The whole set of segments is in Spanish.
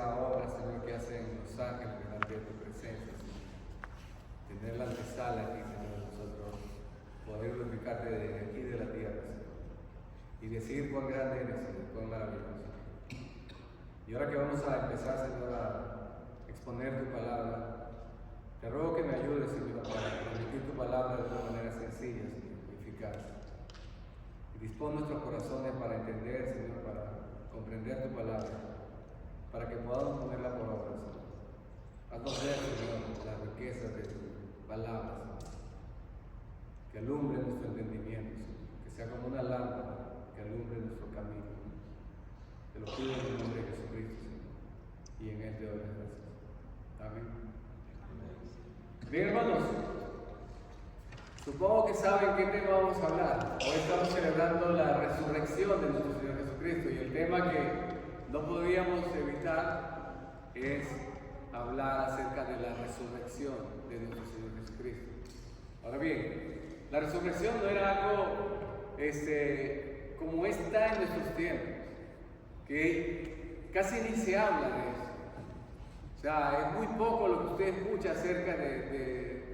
esa obra, Señor, que hacen los ángeles delante de tu presencia, Señor. Tener la antesala aquí, Señor, nosotros poder glorificarte desde aquí de la tierra, Señor. Y decir cuán grande eres, Señor, cuán maravilloso. Y ahora que vamos a empezar, Señor, a exponer tu palabra, te ruego que me ayudes, Señor, para transmitir tu palabra de una manera sencilla, Señor, y eficaz. Y dispón nuestros corazones para entender, Señor, para comprender tu palabra, para que podamos ponerla por obra, Señor. Haznos ver, Señor, las riquezas de tu palabra, Señor. Que alumbre nuestro entendimiento, Señor. Que sea como una lámpara que alumbre nuestro camino. Te lo pido en el nombre de Jesucristo, Señor. Y en Él te doy las gracias. Amén. Bien, hermanos. Supongo que saben qué tema vamos a hablar. Hoy estamos celebrando la resurrección de nuestro Señor Jesucristo. Y el tema que no podíamos evitar es hablar acerca de la resurrección de nuestro Señor Jesucristo. Ahora bien, la resurrección no era algo como está en nuestros tiempos, que casi ni se habla de eso. O sea, es muy poco lo que usted escucha acerca de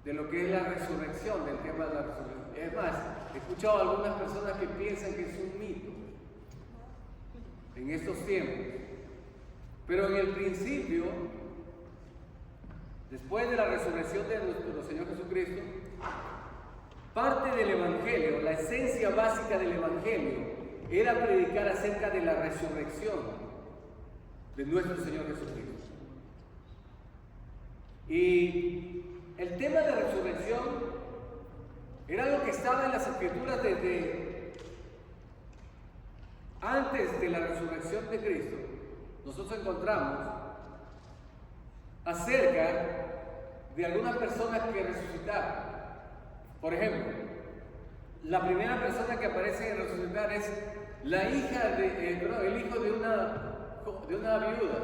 lo que es la resurrección, del tema de la resurrección. Es más, he escuchado a algunas personas que piensan que es un mito en estos tiempos. Pero en el principio, después de la resurrección de nuestro Señor Jesucristo, parte del Evangelio, la esencia básica del Evangelio, era predicar acerca de la resurrección de nuestro Señor Jesucristo. Y el tema de resurrección era algo que estaba en las Escrituras desde antes de la resurrección de Cristo. Nosotros encontramos acerca de algunas personas que resucitaron. Por ejemplo, la primera persona que aparece en resucitar es el hijo de una viuda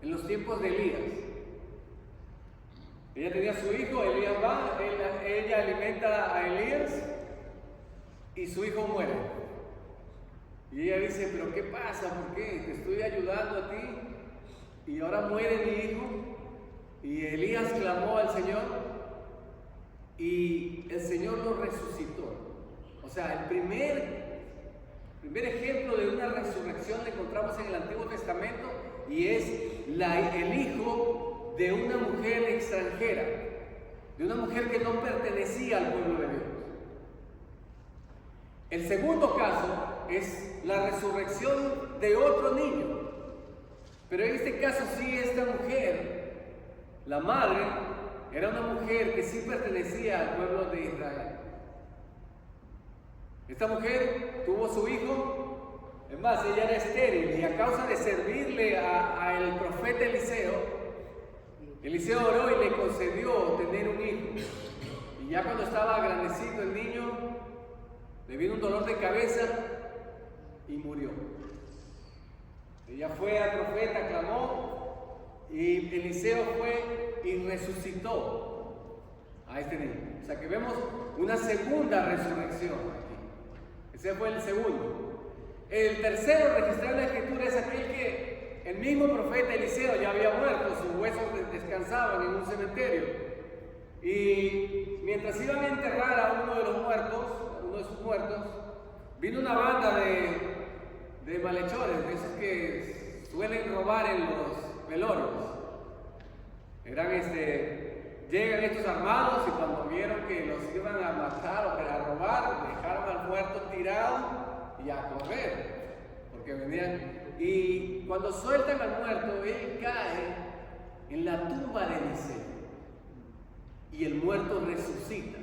en los tiempos de Elías. Ella tenía su hijo, Elías va, ella alimenta a Elías y su hijo muere. Y ella dice, pero ¿qué pasa? ¿Por qué? Te estoy ayudando a ti y ahora muere mi hijo. Y Elías clamó al Señor y el Señor lo resucitó. O sea, el primer ejemplo de una resurrección lo encontramos en el Antiguo Testamento y es el hijo de una mujer extranjera, de una mujer que no pertenecía al pueblo de Dios. El segundo caso es la resurrección de otro niño, pero en este caso sí, esta mujer, la madre, era una mujer que sí pertenecía al pueblo de Israel. Esta mujer tuvo su hijo, es más, ella era estéril y a causa de servirle al profeta Eliseo oró y le concedió tener un hijo. Y ya cuando estaba grandecito el niño, le vino un dolor de cabeza y murió. Ella fue al profeta, clamó y Eliseo fue y resucitó a este niño. O sea que vemos una segunda resurrección aquí. Ese fue el segundo. El tercero registrado en la Escritura es aquel que el mismo profeta Eliseo ya había muerto, sus huesos descansaban en un cementerio. Y mientras iban a enterrar a uno de sus muertos, vino una banda de malhechores, de esos que suelen robar en los velorios. Llegan estos armados y cuando vieron que los iban a matar o a robar, dejaron al muerto tirado y a correr, porque venían. Y cuando sueltan al muerto, él cae en la tumba de Eliseo y el muerto resucita.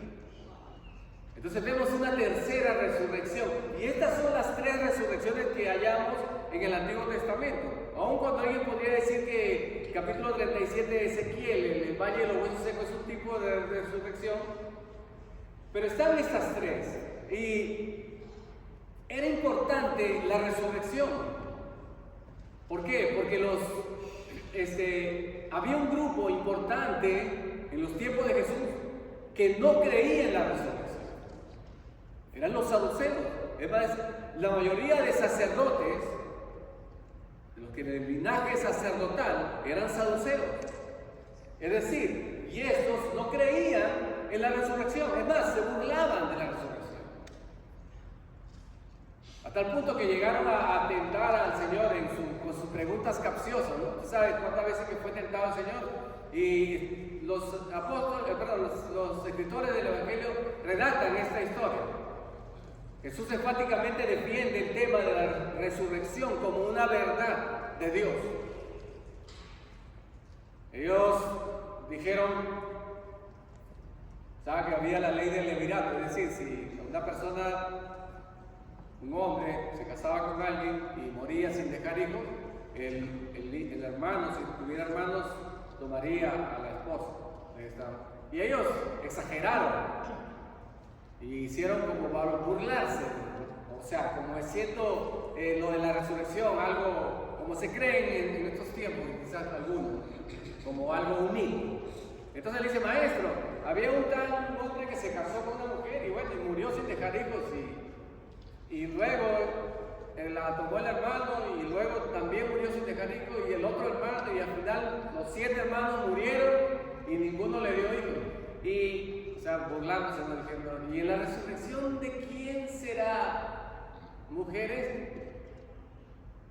Entonces vemos una tercera resurrección, y estas son las tres resurrecciones que hallamos en el Antiguo Testamento. Aun cuando alguien podría decir que el capítulo 37 de Ezequiel, el Valle de los Huesos Secos, es un tipo de resurrección, pero están estas tres. Y era importante la resurrección. ¿Por qué? Porque había un grupo importante en los tiempos de Jesús que no creía en la resurrección. Eran los saduceos. Es más, la mayoría de sacerdotes, los que del linaje sacerdotal eran saduceos. Es decir, y estos no creían en la resurrección, es más, se burlaban de la resurrección. A tal punto que llegaron a tentar al Señor con sus preguntas capciosas, ¿no? ¿Tú sabes cuántas veces que fue tentado el Señor? Y los escritores del Evangelio redactan esta historia. Jesús enfáticamente defiende el tema de la resurrección como una verdad de Dios. Ellos dijeron, ¿saben que había la ley del levirato? Es decir, si una persona, un hombre, se casaba con alguien y moría sin dejar hijos, el hermano, si tuviera hermanos, tomaría a la esposa. Y ellos exageraron y hicieron como para burlarse, o sea, como siendo lo de la resurrección, algo como se creen en estos tiempos, quizás algunos, como algo un Entonces le dice, maestro, había un hombre que se casó con una mujer y bueno, y murió sin dejar hijos y luego la tomó el hermano y luego también murió sin dejar hijos y el otro hermano y al final los 7 hermanos murieron y ninguno le dio hijos. Y, o sea, burlándose, ¿no? Diciendo, ¿y en la resurrección de quién será? ¿Mujeres?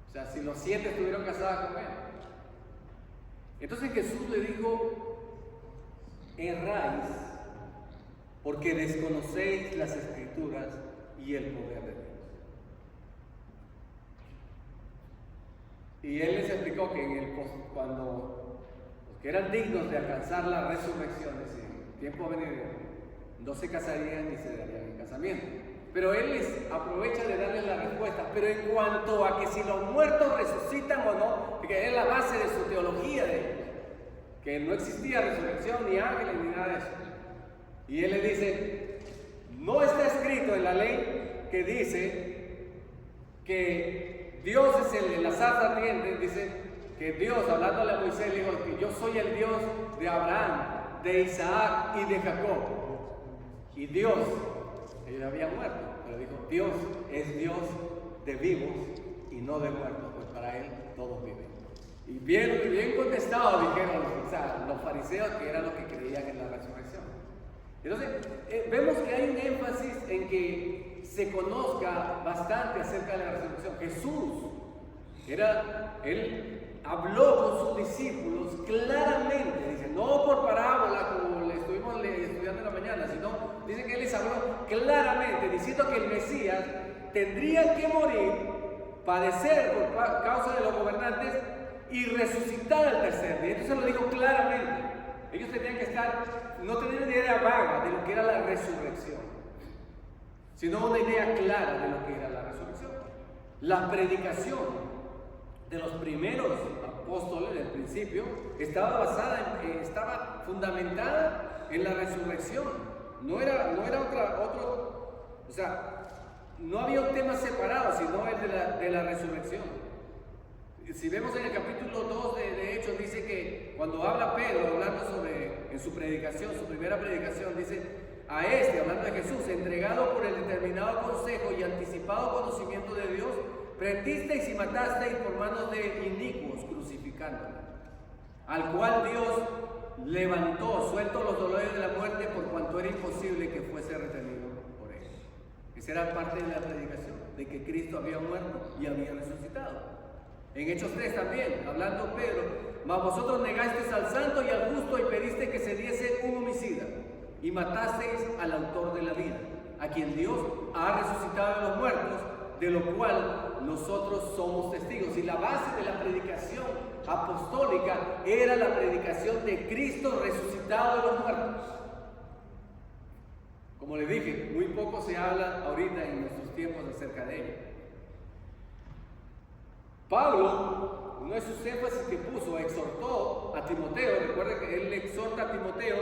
O sea, si los 7 estuvieron casadas con él. Entonces Jesús le dijo, erráis porque desconocéis las Escrituras y el poder de Dios. Y él les explicó que cuando los que eran dignos de alcanzar la resurrección, es decir, tiempo venidero, no se casarían ni se darían en casamiento. Pero él les aprovecha de darles la respuesta. Pero en cuanto a que si los muertos resucitan o no, que es la base de su teología de ellos, que no existía resurrección, ni ángeles, ni nada de eso. Y él le dice, no está escrito en la ley que dice que Dios es el de la zarza ardiente, dice que Dios, hablándole a Moisés, dijo que yo soy el Dios de Abraham, de Isaac y de Jacob. Y Dios, ellos habían muerto, pero dijo, Dios es Dios de vivos y no de muertos, pues para Él todos viven. Y bien contestado dijeron, o sea, los fariseos, que eran los que creían en la resurrección. Entonces, vemos que hay un énfasis en que se conozca bastante acerca de la resurrección. Jesús, él habló con sus discípulos claramente, dice, no por parábola como le estuvimos estudiando en la mañana, sino dice que él les habló claramente, diciendo que el Mesías tendría que morir, padecer por causa de los gobernantes y resucitar al tercer día. Entonces lo dijo claramente. Ellos tenían que no tener una idea vaga de lo que era la resurrección, sino una idea clara de lo que era la resurrección. La predicación de los primeros apóstoles del principio estaba fundamentada en la resurrección. No era otro, o sea, no había un tema separado, sino el de la resurrección. Si vemos en el capítulo 2 de Hechos, dice que cuando habla Pedro, hablando en su predicación, su primera predicación, dice, a hablando de Jesús, entregado por el determinado consejo y anticipado conocimiento de Dios, prendisteis y matasteis por manos de inicuos, crucificándole, al cual Dios levantó, suelto los dolores de la muerte, por cuanto era imposible que fuese retenido por él. Esa era parte de la predicación, de que Cristo había muerto y había resucitado. En Hechos 3 también, hablando Pedro, mas vosotros negasteis al santo y al justo y pedisteis que se diese un homicida y matasteis al autor de la vida, a quien Dios ha resucitado de los muertos, de lo cual nosotros somos testigos. Y la base de la predicación apostólica era la predicación de Cristo resucitado de los muertos. Como les dije, muy poco se habla ahorita en nuestros tiempos acerca de ello. Pablo, uno de sus énfasis que puso, exhortó a Timoteo. Recuerden que él le exhorta a Timoteo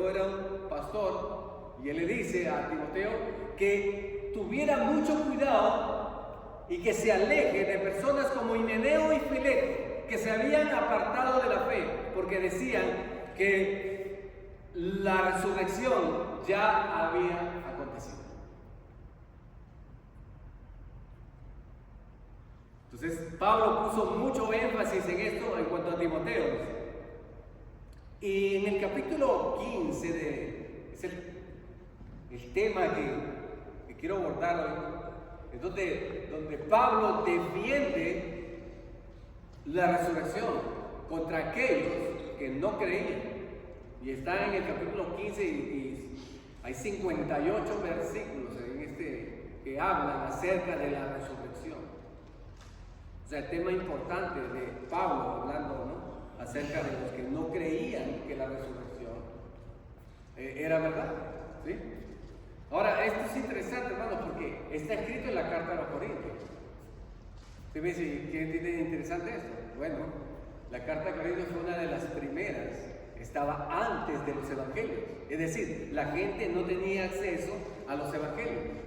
era un pastor, y él le dice a Timoteo que tuviera mucho cuidado y que se aleje de personas como Himeneo y Fileto, que se habían apartado de la fe, porque decían que la resurrección ya había acontecido. Entonces Pablo puso mucho énfasis en esto en cuanto a Timoteo. Y en el capítulo 15 es el tema que quiero abordar hoy, es donde Pablo defiende la resurrección contra aquellos que no creían. Y está en el capítulo 15 y hay 58 versículos que hablan acerca de la resurrección. O sea, el tema importante de Pablo hablando, ¿no?, acerca de los que no creían que la resurrección era verdad. ¿Sí? Ahora, esto es interesante, hermano, porque está escrito en la carta a los Corintios. ¿Usted me dice, qué tiene interesante esto? Bueno, la carta a Corintios fue una de las primeras, estaba antes de los evangelios. Es decir, la gente no tenía acceso a los evangelios.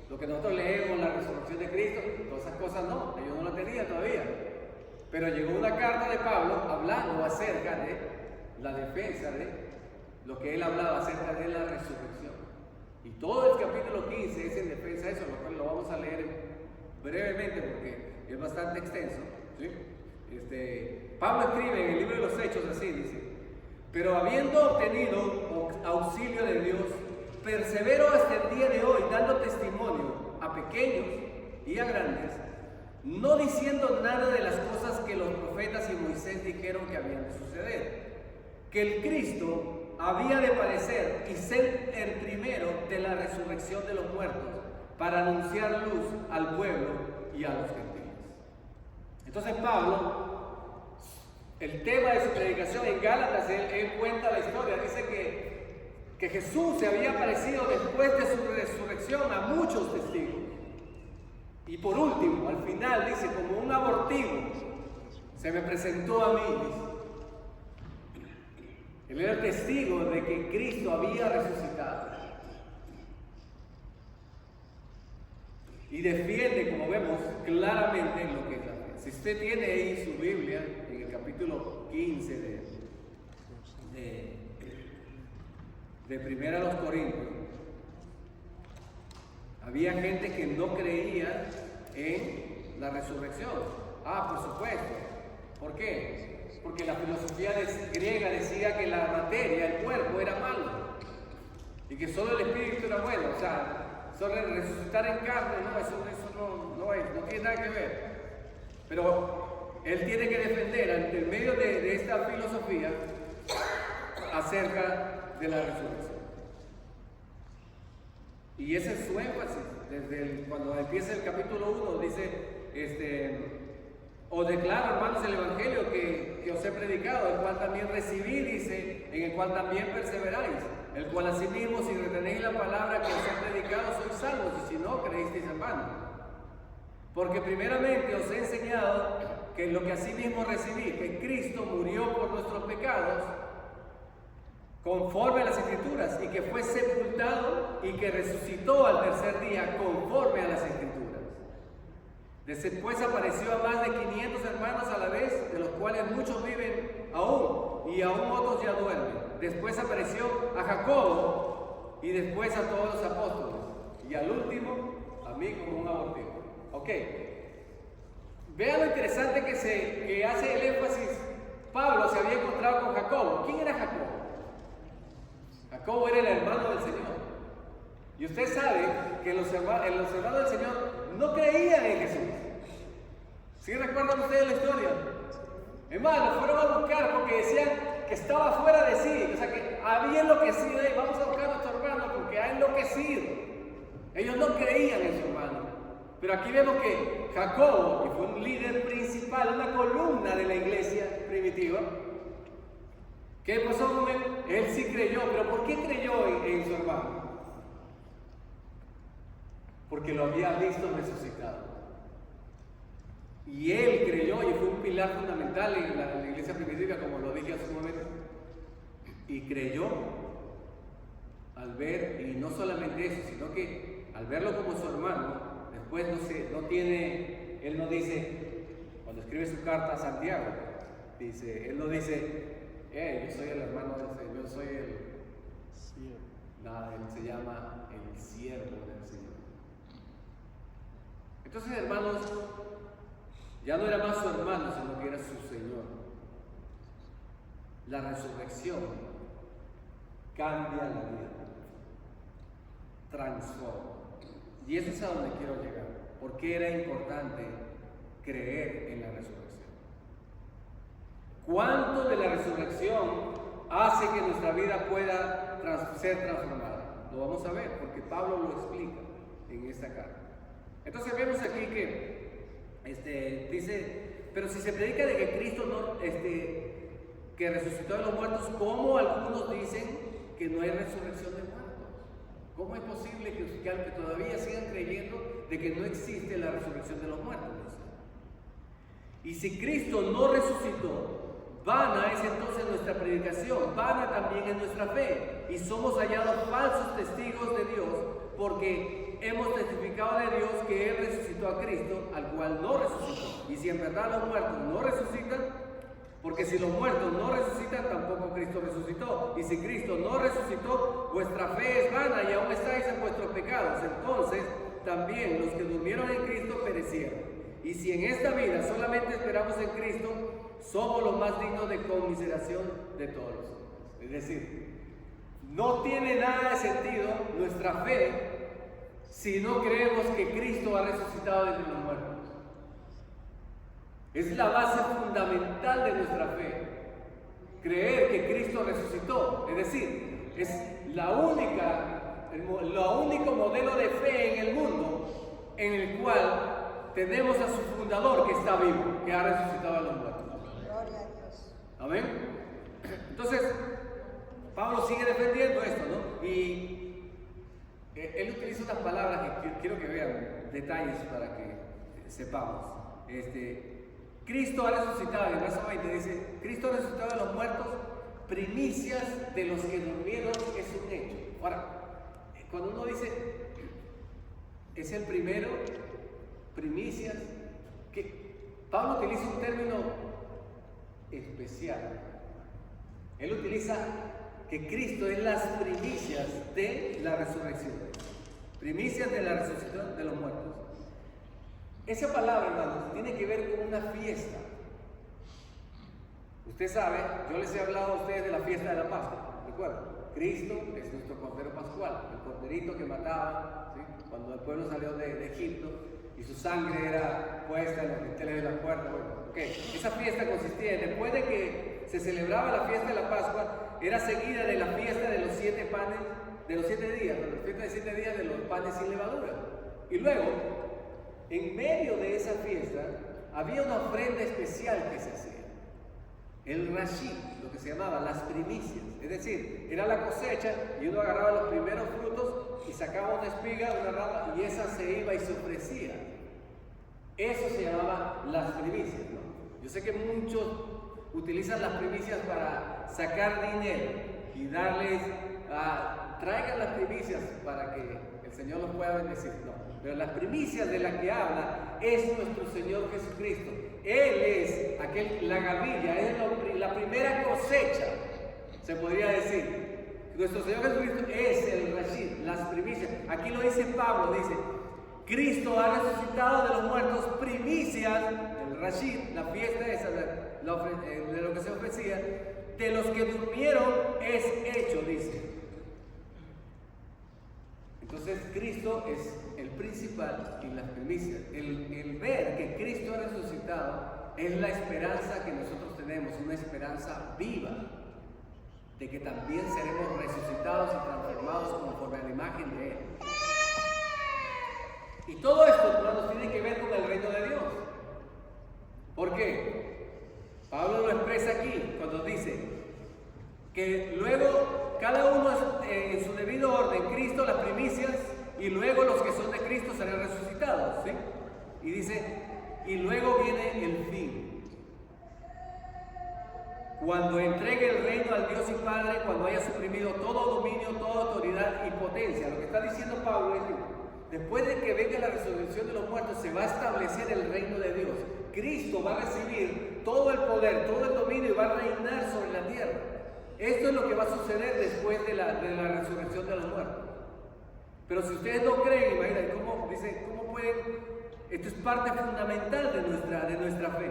Lo que nosotros leemos, la resurrección de Cristo, todas esas cosas no, ellos no la tenían todavía. Pero llegó una carta de Pablo hablando acerca de la defensa de lo que él hablaba acerca de la resurrección. Y todo el capítulo 15 es en defensa de eso, lo cual lo vamos a leer brevemente porque es bastante extenso. ¿Sí? Pablo escribe en el libro de los Hechos así, dice: pero habiendo obtenido auxilio de Dios, persevero hasta el día de hoy, dando testimonio a pequeños y a grandes, no diciendo nada de las cosas que los profetas y Moisés dijeron que habían de suceder, que el Cristo había de padecer y ser el primero de la resurrección de los muertos, para anunciar luz al pueblo y a los gentiles. Entonces Pablo, el tema de su predicación en Gálatas, él cuenta la historia, dice que Jesús se había aparecido después de su resurrección a muchos testigos. Y por último, al final, dice, como un abortivo, se me presentó a mí, dice. Él era el testigo de que Cristo había resucitado. Y defiende, como vemos, claramente lo que es la fe. Si usted tiene ahí su Biblia, en el capítulo 15 de Primera a los Corintios, había gente que no creía en la resurrección. Por supuesto. ¿Por qué? Porque la filosofía griega decía que la materia, el cuerpo, era malo y que solo el espíritu era bueno. O sea, solo resucitar en carne, no tiene nada que ver. Pero él tiene que defender ante el medio de esta filosofía acerca de la resurrección. Y ese es su énfasis. Cuando empieza el capítulo 1, dice, os declaro, hermanos, el evangelio que os he predicado, el cual también recibí, dice, en el cual también perseveráis, el cual asimismo, si retenéis la palabra que os he predicado, sois salvos, y si no, creísteis en vano. Porque primeramente os he enseñado que lo que asimismo recibí, que Cristo murió por nuestros pecados, conforme a las Escrituras, y que fue sepultado y que resucitó al tercer día, conforme a las Escrituras. Después apareció a más de 500 hermanos a la vez, de los cuales muchos viven aún, y aún otros ya duermen. Después apareció a Jacobo, y después a todos los apóstoles, y al último, a mí como un abortivo. Ok, vean lo interesante que hace el énfasis. Pablo se había encontrado con Jacobo. ¿Quién era Jacobo? Jacobo era el hermano del Señor. Y usted sabe que los hermanos del Señor no creían en Jesús. ¿Sí recuerdan ustedes la historia? Hermanos, fueron a buscar porque decían que estaba fuera de sí. O sea, que había enloquecido. Vamos a buscar a nuestro hermano porque ha enloquecido. Ellos no creían en su hermano. Pero aquí vemos que Jacobo, que fue un líder principal, una columna de la iglesia primitiva, ¿qué pasó con él? Él sí creyó. ¿Pero por qué creyó en su hermano? Porque lo había visto resucitado. Y él creyó y fue un pilar fundamental en la iglesia primitiva, como lo dije hace un momento. Y creyó al ver, y no solamente eso, sino que al verlo como su hermano, después él no dice, cuando escribe su carta a Santiago, él no dice, yo soy el hermano del Señor, yo soy el siervo. Nada, él se llama el siervo del Señor. Entonces, hermanos, Ya no era más su hermano, sino que era su Señor. La resurrección cambia la vida, transforma. Y eso es a donde quiero llegar. ¿Por qué era importante creer en la resurrección? ¿Cuánto de la resurrección hace que nuestra vida pueda ser transformada? Lo vamos a ver, porque Pablo lo explica en esta carta. Entonces vemos aquí que dice, pero si se predica de que Cristo que resucitó de los muertos, ¿cómo algunos dicen que no hay resurrección de muertos? ¿Cómo es posible que todavía sigan creyendo de que no existe la resurrección de los muertos? Y si Cristo no resucitó, vana es entonces nuestra predicación, vana también es nuestra fe, y somos hallados falsos testigos de Dios, porque hemos testificado de Dios que Él resucitó a Cristo, al cual no resucitó. Y si en verdad los muertos no resucitan, porque si los muertos no resucitan, tampoco Cristo resucitó. Y si Cristo no resucitó, vuestra fe es vana y aún estáis en vuestros pecados. Entonces también los que durmieron en Cristo perecieron. Y si en esta vida solamente esperamos en Cristo, somos los más dignos de conmiseración de todos los hombres. Es decir, no tiene nada de sentido nuestra fe si no creemos que Cristo ha resucitado de entre los muertos. Es la base fundamental de nuestra fe, creer que Cristo resucitó. Es decir, es el único modelo de fe en el mundo en el cual tenemos a su fundador que está vivo, que ha resucitado a los muertos. Gloria a Dios. Amén. Entonces, Pablo sigue defendiendo esto, ¿no? Y él utiliza unas palabras que quiero que vean, detalles para que sepamos. Cristo ha resucitado, en el verso 20 dice, Cristo ha resucitado de los muertos, primicias de los que durmieron es un hecho. Ahora, cuando uno dice, es el primero, primicias, que Pablo utiliza un término especial. Él utiliza que Cristo es las primicias de la resurrección, primicias de la resurrección de los muertos. Esa palabra, hermanos, tiene que ver con una fiesta. Usted sabe, yo les he hablado a ustedes de la fiesta de la Pascua, ¿recuerdan? Cristo es nuestro Cordero Pascual, el corderito que mataba, ¿sí?, cuando el pueblo salió de Egipto y su sangre era puesta en los dinteles de la puerta. Bueno, esa fiesta consistía en, después de que se celebraba la fiesta de la Pascua, era seguida de la fiesta de los 7 panes, de los 7 días, la fiesta de 7 días de los panes sin levadura. Y luego, en medio de esa fiesta, había una ofrenda especial que se hacía. El rashid, lo que se llamaba las primicias. Es decir, era la cosecha y uno agarraba los primeros frutos y sacaba una espiga, una rama, y esa se iba y se ofrecía. Eso se llamaba las primicias, ¿no? Yo sé que muchos utilizan las primicias para sacar dinero y darles, traigan las primicias para que el Señor los pueda bendecir. No. Pero las primicias de las que habla es nuestro Señor Jesucristo. Él es la gavilla, es la primera cosecha, se podría decir. Nuestro Señor Jesucristo es el rashid, las primicias. Aquí lo dice Pablo, dice, Cristo ha resucitado de los muertos, primicias, el rashid, la fiesta esa de lo que se ofrecía, de los que durmieron es hecho, dice. Entonces Cristo es el principal y las primicias. El ver que Cristo ha resucitado es la esperanza que nosotros tenemos, una esperanza viva de que también seremos resucitados y transformados conforme a la imagen de Él. Y todo esto, hermanos, tiene que ver con el reino de Dios. ¿Por qué? Pablo lo expresa aquí cuando dice que luego cada uno en su debido orden, Cristo las primicias y luego los que son de Cristo serán resucitados, ¿sí? Y dice, y luego viene el fin. Cuando entregue el reino al Dios y Padre, cuando haya suprimido todo dominio, toda autoridad y potencia. Lo que está diciendo Pablo es que después de que venga la resurrección de los muertos, se va a establecer el reino de Dios. Cristo va a recibir todo el poder, todo el dominio y va a reinar sobre la tierra. Esto es lo que va a suceder después de la resurrección de los muertos. Pero si ustedes no creen, imagínense, ¿cómo pueden Esto es parte fundamental de nuestra fe.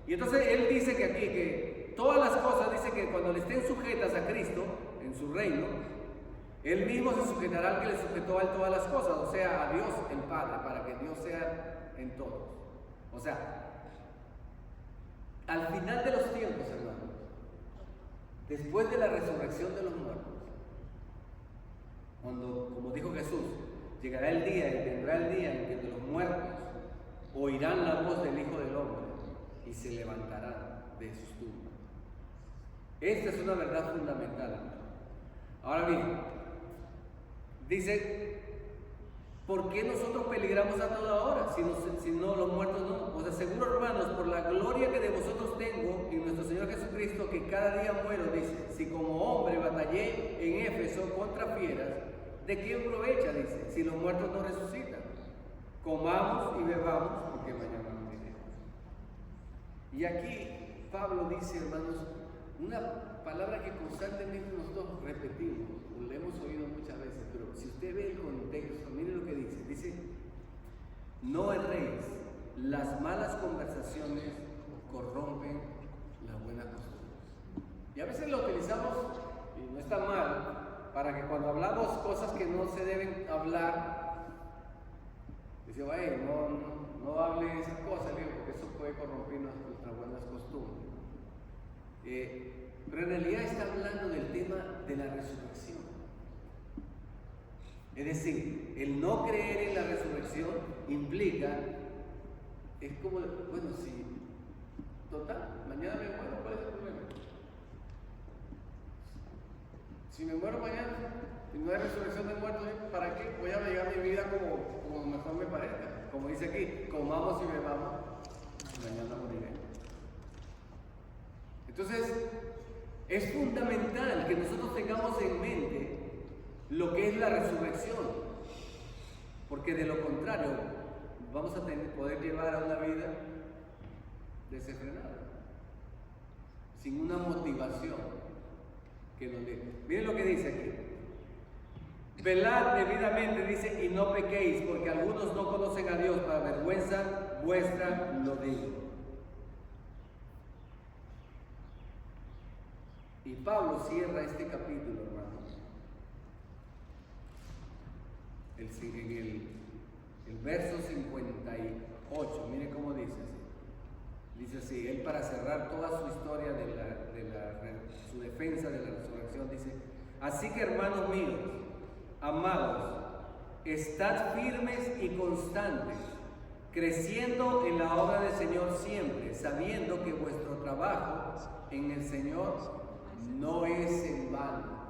Y entonces él dice que aquí, que todas las cosas, dice que cuando le estén sujetas a Cristo, en su reino, él mismo se sujetará al que le sujetó a él todas las cosas, o sea, a Dios el Padre, para que Dios sea en todos. O sea, al final de los tiempos, hermanos, después de la resurrección de los muertos, cuando, como dijo Jesús, llegará el día y vendrá el día en que de los muertos oirán la voz del Hijo del Hombre y se levantarán de sus tumbas. Esta es una verdad fundamental. Ahora bien, dice, ¿por qué nosotros peligramos a toda hora si no los muertos no? Os aseguro, hermanos, por la gloria que de vosotros tengo en nuestro Señor Jesucristo, que cada día muero, dice, si como hombre batallé en Éfeso contra fieras, ¿de qué aprovecha? Dice, si los muertos no resucitan. Comamos y bebamos, porque mañana moriremos. Y aquí Pablo dice, hermanos, una palabra que constantemente nosotros repetimos, lo hemos oído muchas veces, pero si usted ve el contexto, mire lo que dice. Dice, no erréis, las malas conversaciones corrompen las buenas costumbres. Y a veces lo utilizamos, y no está mal, para que cuando hablamos cosas que no se deben hablar, dice, vaya, no hable esas cosas, porque eso puede corromper nuestras buenas costumbres. Pero en realidad está hablando del tema de la resurrección. Es decir, el no creer en la resurrección implica, es como, bueno, si, total, mañana me muero, ¿cuál es el problema? Si me muero mañana y no hay resurrección de muertos, ¿para qué? Voy a llevar mi vida como mejor me parezca. Como dice aquí, comamos y bebamos, mañana moriremos. Entonces, es fundamental que nosotros tengamos en mente lo que es la resurrección, porque de lo contrario vamos a poder llevar a una vida desenfrenada, sin una motivación que nos dé. Miren lo que dice aquí: velad debidamente, dice, y no pequéis, porque algunos no conocen a Dios, para vergüenza vuestra lo digo. Y Pablo cierra este capítulo, hermanos, el verso 58, mire cómo dice así. Dice así, él, para cerrar toda su historia su defensa de la resurrección, dice: así que, hermanos míos, amados, estad firmes y constantes, creciendo en la obra del Señor siempre, sabiendo que vuestro trabajo en el Señor no es en vano.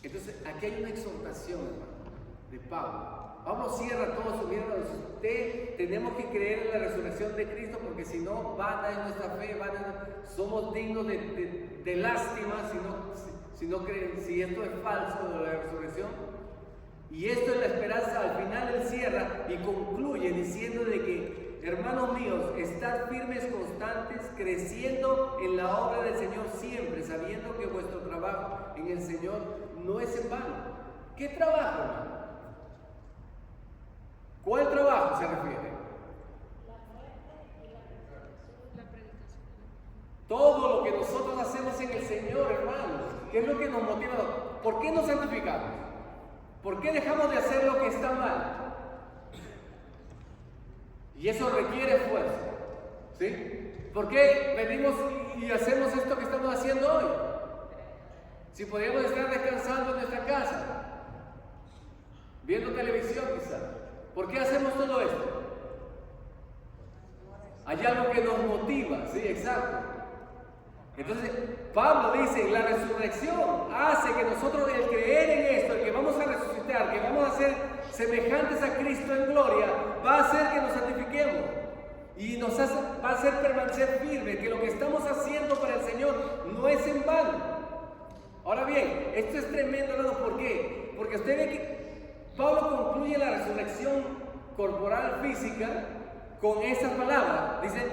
Entonces, aquí hay una exhortación, hermano, de Pablo. Pablo cierra todo su vida. Tenemos que creer en la resurrección de Cristo, porque si no, vana es nuestra fe, somos dignos de lástima si esto es falso de la resurrección. Y esto es la esperanza. Al final él cierra y concluye diciendo de que, hermanos míos, estad firmes, constantes, creciendo en la obra del Señor siempre, sabiendo que vuestro trabajo en el Señor no es en vano. ¿Qué trabajo, hermano? ¿Cuál trabajo se refiere? La predicación. Todo lo que nosotros hacemos en el Señor, hermanos, ¿qué es lo que nos motiva? ¿Por qué nos santificamos? ¿Por qué dejamos de hacer lo que está mal? Y eso requiere esfuerzo, ¿sí? ¿Por qué venimos y hacemos esto que estamos haciendo hoy? Si podríamos estar descansando en nuestra casa, viendo televisión quizás. ¿Por qué hacemos todo esto? Hay algo que nos motiva, sí, exacto. Entonces, Pablo dice, la resurrección hace que nosotros, el creer en esto, el que vamos a resucitar, que vamos a ser semejantes a Cristo en gloria, va a hacer que nos santifiquemos y va a hacer permanecer firmes, que lo que estamos haciendo para el Señor no es en vano. Ahora bien, esto es tremendo, hermano. ¿Por qué? Porque usted ve que Pablo concluye la resurrección corporal física con esa palabra. Dice,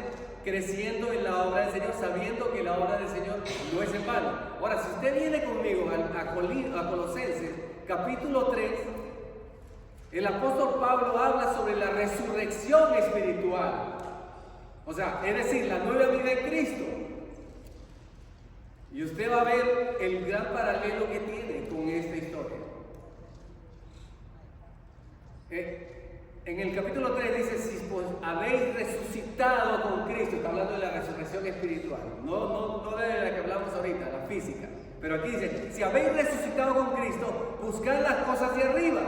creciendo en la obra del Señor, sabiendo que la obra del Señor no es en vano. Ahora, si usted viene conmigo a Colosenses, capítulo 3, el apóstol Pablo habla sobre la resurrección espiritual. O sea, es decir, la nueva vida en Cristo. Y usted va a ver el gran paralelo que tiene con esta historia. En el capítulo 3 dice, si pues habéis resucitado con Cristo, está hablando de la resurrección espiritual, no de la que hablamos ahorita, la física. Pero aquí dice, si habéis resucitado con Cristo, buscad las cosas de arriba,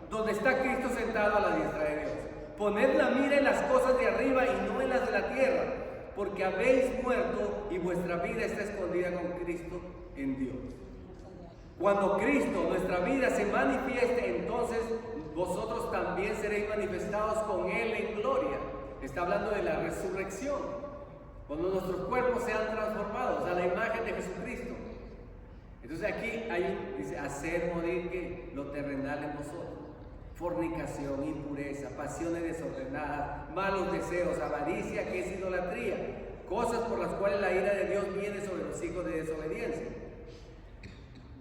donde está Cristo sentado a la diestra de Dios. Poned la mira en las cosas de arriba y no en las de la tierra, porque habéis muerto y vuestra vida está escondida con Cristo en Dios. Cuando Cristo, nuestra vida, se manifieste, entonces vosotros también seréis manifestados con Él en gloria. Está hablando de la resurrección, cuando nuestros cuerpos sean transformados a la imagen de Jesucristo. Entonces aquí dice, hacer morir que lo terrenal en vosotros. Fornicación, impureza, pasiones desordenadas, malos deseos, avaricia, que es idolatría, cosas por las cuales la ira de Dios viene sobre los hijos de desobediencia.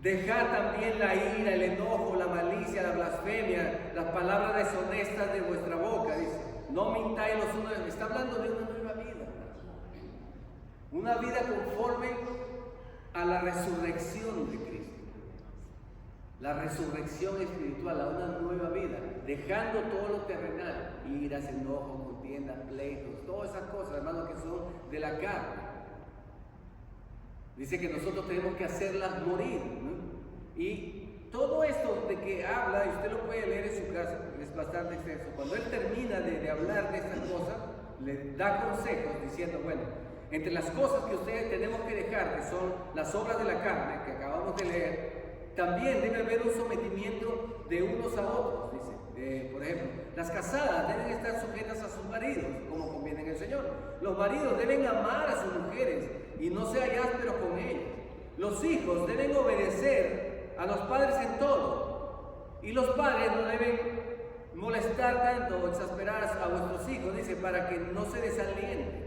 Dejad también la ira, el enojo, la malicia, la blasfemia, las palabras deshonestas de vuestra boca. Dice, no mintáis los unos. Está hablando de una nueva vida. Una vida conforme a la resurrección de Cristo. La resurrección espiritual, a una nueva vida, dejando todo lo terrenal, iras, enojos, contiendas, pleitos, todas esas cosas, hermanos, que son de la carne. Dice que nosotros tenemos que hacerlas morir, ¿no? Y todo esto de que habla, y usted lo puede leer en su casa, es bastante extenso. Cuando él termina de hablar de estas cosas, le da consejos diciendo, bueno, entre las cosas que ustedes tenemos que dejar, que son las obras de la carne, que acabamos de leer, también debe haber un sometimiento de unos a otros, dice. Por ejemplo, las casadas deben estar sujetas a sus maridos, como conviene en el Señor. Los maridos deben amar a sus mujeres y no ser ásperos con ellos. Los hijos deben obedecer a los padres en todo. Y los padres no deben molestar tanto o exasperar a vuestros hijos, dice, para que no se desalienten.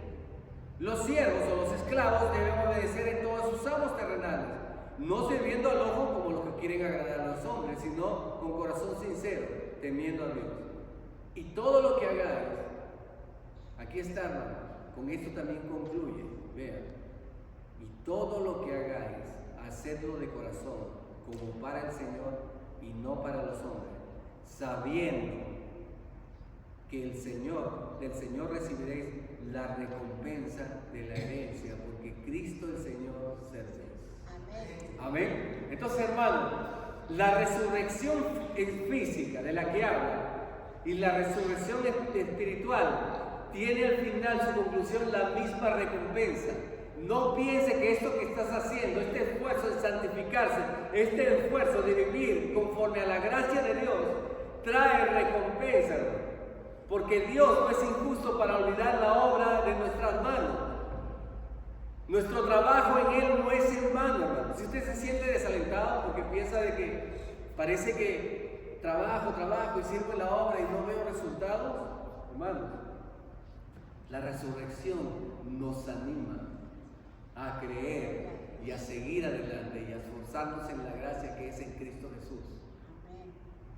Los siervos o los esclavos deben obedecer en todos sus amos terrenales, no sirviendo al ojo como los que quieren agradar a los hombres, sino con corazón sincero, temiendo a Dios. Y todo lo que hagáis, aquí está, hermano, con esto también concluye, vean, y todo lo que hagáis, hacedlo de corazón, como para el Señor y no para los hombres, sabiendo que del Señor recibiréis la recompensa de la herencia, porque Cristo el Señor servirá. Amén. Entonces, hermano, la resurrección física de la que habla y la resurrección espiritual tiene al final su conclusión la misma recompensa. No piense que esto que estás haciendo, este esfuerzo de santificarse, este esfuerzo de vivir conforme a la gracia de Dios, trae recompensa, porque Dios no es injusto para olvidar la obra de nuestras manos. Nuestro trabajo en Él no es en vano, hermano. Si usted se siente desalentado porque piensa de que parece que trabajo y sirvo en la obra y no veo resultados, hermano, la resurrección nos anima a creer y a seguir adelante y a esforzarnos en la gracia que es en Cristo Jesús.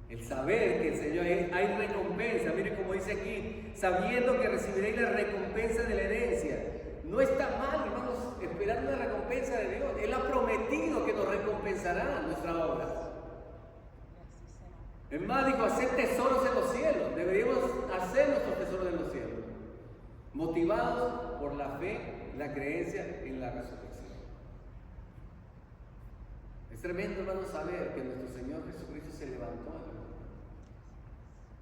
El saber que el Señor hay recompensa, mire como dice aquí, sabiendo que recibiréis la recompensa de la herencia. No está mal, hermanos, esperar una recompensa de Dios. Él ha prometido que nos recompensará nuestra obra. Es más, dijo, hacer tesoros en los cielos. Deberíamos hacer nuestros tesoros en los cielos, motivados por la fe, la creencia en la resurrección. Es tremendo, hermanos, saber que nuestro Señor Jesucristo se levantó.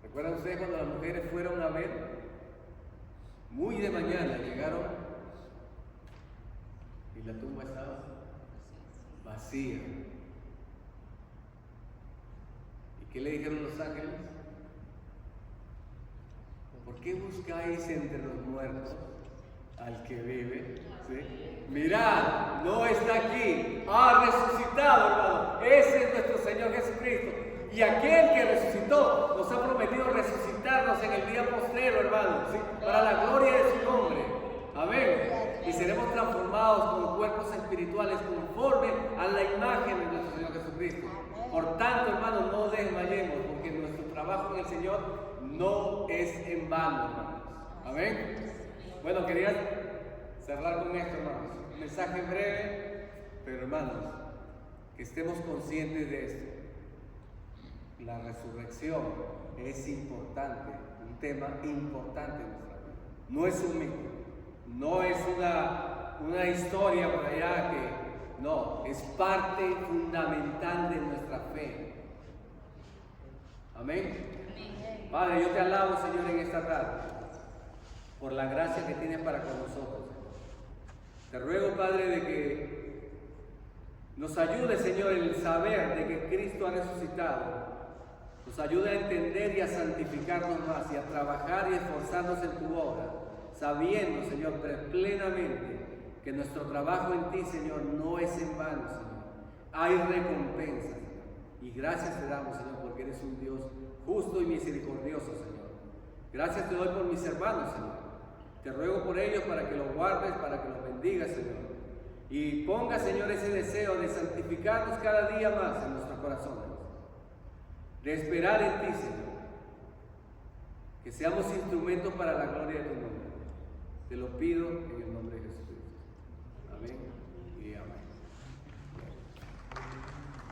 ¿Recuerdan ustedes cuando las mujeres fueron a ver? Muy de mañana llegaron y la tumba estaba vacía. ¿Y qué le dijeron los ángeles? ¿Por qué buscáis entre los muertos al que vive? ¿Sí? Mirad, no está aquí, ha resucitado, hermano. Ese es nuestro Señor Jesucristo. Y aquel que resucitó nos ha prometido resucitarnos en el día postrero, hermano, ¿sí? Para la gloria de su nombre. Amén. Y seremos transformados con cuerpos espirituales conforme a la imagen de nuestro Señor Jesucristo. Por tanto, hermanos, no desmayemos, porque nuestro trabajo trabajo en el Señor no es en vano, hermanos. Amén. Bueno, quería cerrar con esto, hermanos. Un mensaje breve, pero hermanos, que estemos conscientes de esto. La resurrección es importante, un tema importante en nuestra vida. No es un mito, no es una historia por allá que, no, es parte fundamental de nuestra fe. Amén. Padre, yo te alabo, Señor, en esta tarde, por la gracia que tienes para con nosotros. Te ruego, Padre, de que nos ayude, Señor, el saber de que Cristo ha resucitado. Nos ayude a entender y a santificarnos más y a trabajar y esforzarnos en tu obra, sabiendo, Señor, plenamente que nuestro trabajo en ti, Señor, no es en vano, Señor. Hay recompensa, Señor. Y gracias te damos, Señor, porque eres un Dios justo y misericordioso, Señor. Gracias te doy por mis hermanos, Señor. Te ruego por ellos para que los guardes, para que los bendigas, Señor. Y ponga, Señor, ese deseo de santificarnos cada día más en nuestros corazones. De esperar en ti, Señor. Que seamos instrumentos para la gloria de tu nombre. Te lo pido en el nombre de Jesús.